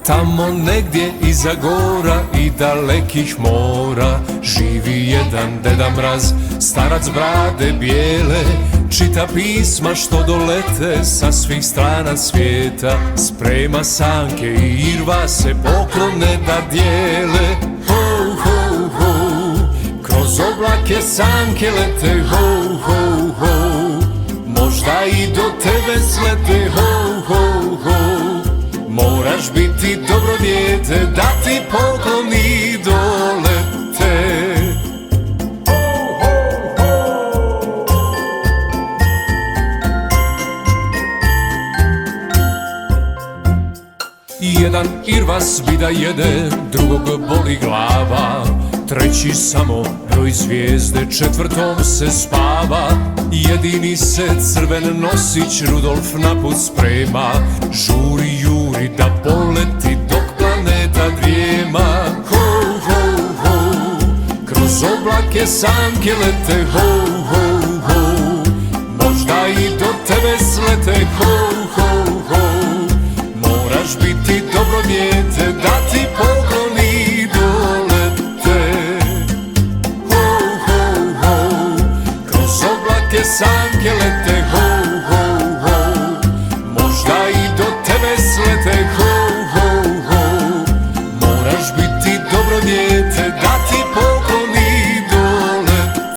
Tamo negdje iza gora i dalekih mora živi jedan Deda Mraz, starac brade bijele. Čita pisma što dolete sa svih strana svijeta, sprema sanke i irva se poklone da dijele. Ho, ho, ho, kroz oblake sanke lete, ho, ho, ho, možda i do tebe slete, ho, ho, ho. Moraš biti dobro dijete da ti pokloni dolete. Jedan irvas bi da jede, drugog boli glava, treći samo broji zvijezde, četvrtom se spava. Jedini se crven nosić Rudolf naput sprema, žuri juri da poleti dok planeta drijema. Ho, ho, ho, kroz oblake sanke lete, ho, ho, ho, možda i do tebe slete, ho, ho, ho. Moraš biti dobro dijete da ti pokloni dolete. Ho, ho, ho, kroz oblake sanke lete.